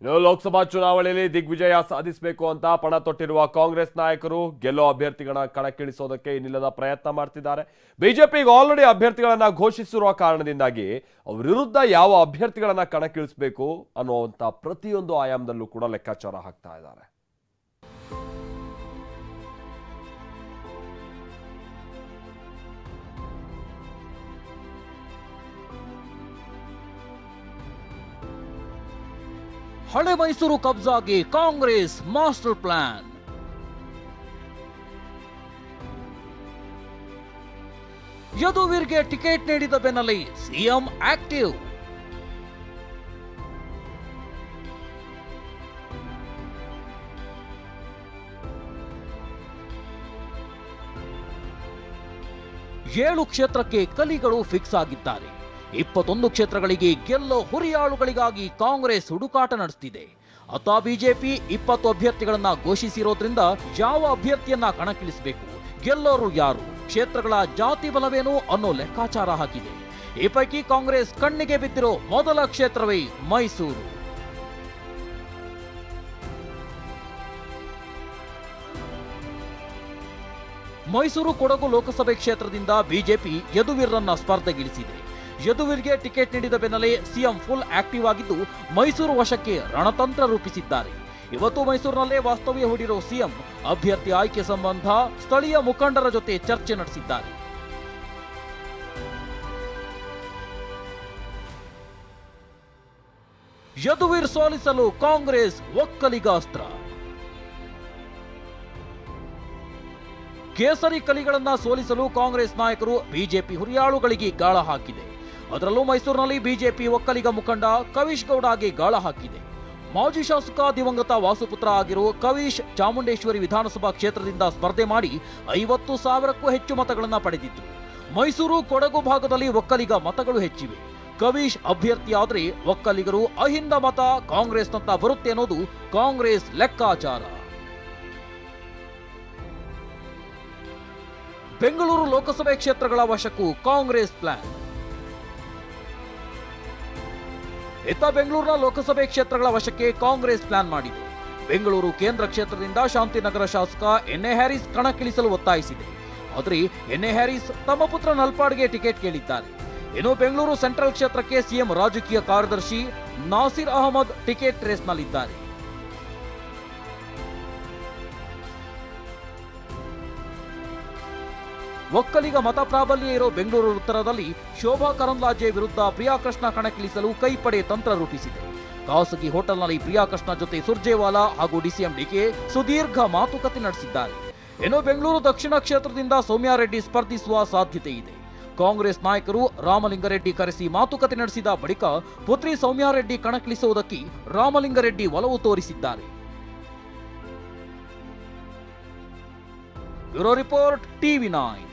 ಇನ್ನು ಲೋಕಸಭಾ ಚುನಾವಣೆಯಲ್ಲಿ ದಿಗ್ವಿಜಯ ಸಾಧಿಸಬೇಕು ಅಂತ ಪಣ ತೊಟ್ಟಿರುವ ಕಾಂಗ್ರೆಸ್ ನಾಯಕರು ಗೆಲ್ಲೋ ಅಭ್ಯರ್ಥಿಗಳ ಕಣಕ್ಕಿಳಿಸೋದಕ್ಕೆ ಇನ್ನಿಲ್ಲದ ಪ್ರಯತ್ನ ಮಾಡ್ತಿದ್ದಾರೆ. ಬಿಜೆಪಿಗೆ ಆಲ್ರೆಡಿ ಅಭ್ಯರ್ಥಿಗಳನ್ನ ಘೋಷಿಸಿರುವ ಕಾರಣದಿಂದಾಗಿ ಅವರ ವಿರುದ್ಧ ಯಾವ ಅಭ್ಯರ್ಥಿಗಳನ್ನ ಕಣಕ್ಕಿಳಿಸಬೇಕು ಅನ್ನುವಂತ ಪ್ರತಿಯೊಂದು ಆಯಾಮದಲ್ಲೂ ಕೂಡ ಲೆಕ್ಕಾಚಾರ ಹಾಕ್ತಾ ಇದ್ದಾರೆ. ಹಳೆ ಮೈಸೂರು ಕಬ್ಜಾಗೆ ಕಾಂಗ್ರೆಸ್ ಮಾಸ್ಟರ್ ಪ್ಲಾನ್. ಯದುವೀರ್ಗೆ ಟಿಕೆಟ್ ನೀಡಿದ ಬೆನ್ನಲ್ಲೇ ಸಿಎಂ ಆಕ್ಟಿವ್. ಏಳು ಕ್ಷೇತ್ರಕ್ಕೆ ಕಲಿಗಳು ಫಿಕ್ಸ್ ಆಗಿದ್ದಾರೆ. 21 ಕ್ಷೇತ್ರಗಳಿಗೆ ಗೆಲ್ಲೋ ಹುರಿಯಾಳುಗಳಿಗಾಗಿ ಕಾಂಗ್ರೆಸ್ ಹುಡುಕಾಟ ನಡೆಸುತ್ತಿದೆ. ಅತ ಬಿಜೆಪಿ 20 ಅಭ್ಯರ್ಥಿಗಳನ್ನ ಘೋಷಿಸಿರೋದ್ರಿಂದ ಯಾವ ಅಭ್ಯರ್ಥಿಯನ್ನ ಕಣಕ್ಕಿಳಿಸಬೇಕು, ಗೆಲ್ಲೋರು ಯಾರು, ಕ್ಷೇತ್ರಗಳ ಜಾತಿ ಬಲವೇನು ಅನ್ನೋ ಲೆಕ್ಕಾಚಾರ ಹಾಕಿದೆ. ಈ ಪೈಕಿ ಕಾಂಗ್ರೆಸ್ ಕಣ್ಣಿಗೆ ಬಿದ್ದಿರೋ ಮೊದಲ ಕ್ಷೇತ್ರವೇ ಮೈಸೂರು. ಮೈಸೂರು ಕೊಡಗು ಲೋಕಸಭೆ ಕ್ಷೇತ್ರದಿಂದ ಬಿಜೆಪಿ ಯದುವೀರ್ರನ್ನ ಸ್ಪರ್ಧೆಗಿಳಿಸಿದೆ. ಯದುವೀರ್ಗೆ ಟಿಕೆಟ್ ನೀಡಿದ ಬೆನ್ನಲ್ಲೇ ಸಿಎಂ ಫುಲ್ ಆಕ್ಟಿವ್ ಆಗಿದ್ದು ಮೈಸೂರು ವಶಕ್ಕೆ ರಣತಂತ್ರ ರೂಪಿಸಿದ್ದಾರೆ. ಇವತ್ತು ಮೈಸೂರಿನಲ್ಲೇ ವಾಸ್ತವ್ಯ ಹೂಡಿರೋ ಸಿಎಂ ಅಭ್ಯರ್ಥಿ ಆಯ್ಕೆ ಸಂಬಂಧ ಸ್ಥಳೀಯ ಮುಖಂಡರ ಜೊತೆ ಚರ್ಚೆ ನಡೆಸಿದ್ದಾರೆ. ಯದುವೀರ್ ಸೋಲಿಸಲು ಕಾಂಗ್ರೆಸ್ ಒಕ್ಕಲಿಗಾಸ್ತ್ರ. ಕೇಸರಿ ಕಲಿಗಳನ್ನ ಸೋಲಿಸಲು ಕಾಂಗ್ರೆಸ್ ನಾಯಕರು ಬಿಜೆಪಿ ಹುರಿಯಾಳುಗಳಿಗೆ ಗಾಳ ಹಾಕಿದೆ. ಅದರಲ್ಲೂ ಮೈಸೂರಿನಲ್ಲಿ ಬಿಜೆಪಿ ಒಕ್ಕಲಿಗ ಮುಖಂಡ ಕವೀಶ್ ಗೌಡಗೆ ಗಾಳ ಹಾಕಿದೆ. ಮಾಜಿ ಶಾಸಕ ದಿವಂಗತ ವಾಸುಪುತ್ರ ಆಗಿರೋ ಕವೀಶ್ ಚಾಮುಂಡೇಶ್ವರಿ ವಿಧಾನಸಭಾ ಕ್ಷೇತ್ರದಿಂದ ಸ್ಪರ್ಧೆ ಮಾಡಿ 50,000ಕ್ಕೂ ಹೆಚ್ಚು ಮತಗಳನ್ನ ಪಡೆದಿದ್ರು. ಮೈಸೂರು ಕೊಡಗು ಭಾಗದಲ್ಲಿ ಒಕ್ಕಲಿಗ ಮತಗಳು ಹೆಚ್ಚಿವೆ. ಕವೀಶ್ ಅಭ್ಯರ್ಥಿಯಾದ್ರೆ ಒಕ್ಕಲಿಗರು ಅಹಿಂದ ಮತ ಕಾಂಗ್ರೆಸ್ನತ್ತ ಬರುತ್ತೆ ಅನ್ನೋದು ಕಾಂಗ್ರೆಸ್ ಲೆಕ್ಕಾಚಾರ. ಬೆಂಗಳೂರು ಲೋಕಸಭೆ ಕ್ಷೇತ್ರಗಳ ವಶಕ್ಕೂ ಕಾಂಗ್ರೆಸ್ ಪ್ಲಾನ್. ಇತ್ತ ಬೆಂಗಳೂರಿನ ಲೋಕಸಭೆ ಕ್ಷೇತ್ರಗಳ ವಶಕ್ಕೆ ಕಾಂಗ್ರೆಸ್ ಪ್ಲಾನ್ ಮಾಡಿದೆ. ಬೆಂಗಳೂರು ಕೇಂದ್ರ ಕ್ಷೇತ್ರದಿಂದ ಶಾಂತಿನಗರ ಶಾಸಕ ಎನ್ಎ ಹ್ಯಾರಿಸ್ ಕಣಕ್ಕಿಳಿಸಲು ಒತ್ತಾಯಿಸಿದೆ. ಆದರೆ ಎನ್ಎ ಹ್ಯಾರಿಸ್ ತಮ್ಮ ಪುತ್ರ ನಲ್ಪಾಡ್ಗೆ ಟಿಕೆಟ್ ಕೇಳಿದ್ದಾರೆ. ಇನ್ನು ಬೆಂಗಳೂರು ಸೆಂಟ್ರಲ್ ಕ್ಷೇತ್ರಕ್ಕೆ ಸಿಎಂ ರಾಜಕೀಯ ಕಾರ್ಯದರ್ಶಿ ನಾಸಿರ್ ಅಹಮದ್ ಟಿಕೆಟ್ ರೇಸ್ನಲ್ಲಿದ್ದಾರೆ. ಒಕ್ಕಲಿಗ ಮತ ಪ್ರಾಬಲ್ಯ ಇರೋ ಬೆಂಗಳೂರು ಉತ್ತರದಲ್ಲಿ ಶೋಭಾ ಕರಂದ್ಲಾಜೆ ವಿರುದ್ಧ ಪ್ರಿಯಾಕೃಷ್ಣ ಕಣಕ್ಕಿಳಿಸಲು ಕೈಪಡೆ ತಂತ್ರ ರೂಪಿಸಿದೆ. ಖಾಸಗಿ ಹೋಟೆಲ್ನಲ್ಲಿ ಪ್ರಿಯಾಕೃಷ್ಣ ಜೊತೆ ಸುರ್ಜೇವಾಲಾ ಹಾಗೂ ಡಿಸಿಎಂ ಡಿಕೆ ಸುದೀರ್ಘ ಮಾತುಕತೆ ನಡೆಸಿದ್ದಾರೆ. ಇನ್ನು ಬೆಂಗಳೂರು ದಕ್ಷಿಣ ಕ್ಷೇತ್ರದಿಂದ ಸೌಮ್ಯಾರೆಡ್ಡಿ ಸ್ಪರ್ಧಿಸುವ ಸಾಧ್ಯತೆ ಇದೆ. ಕಾಂಗ್ರೆಸ್ ನಾಯಕರು ರಾಮಲಿಂಗಾರೆಡ್ಡಿ ಕರೆಸಿ ಮಾತುಕತೆ ನಡೆಸಿದ ಬಳಿಕ ಪುತ್ರಿ ಸೌಮ್ಯಾರೆಡ್ಡಿ ಕಣಕ್ಕಿಳಿಸುವುದಕ್ಕೆ ರಾಮಲಿಂಗಾರೆಡ್ಡಿ ಒಲವು ತೋರಿಸಿದ್ದಾರೆ. Bureau report, TV9.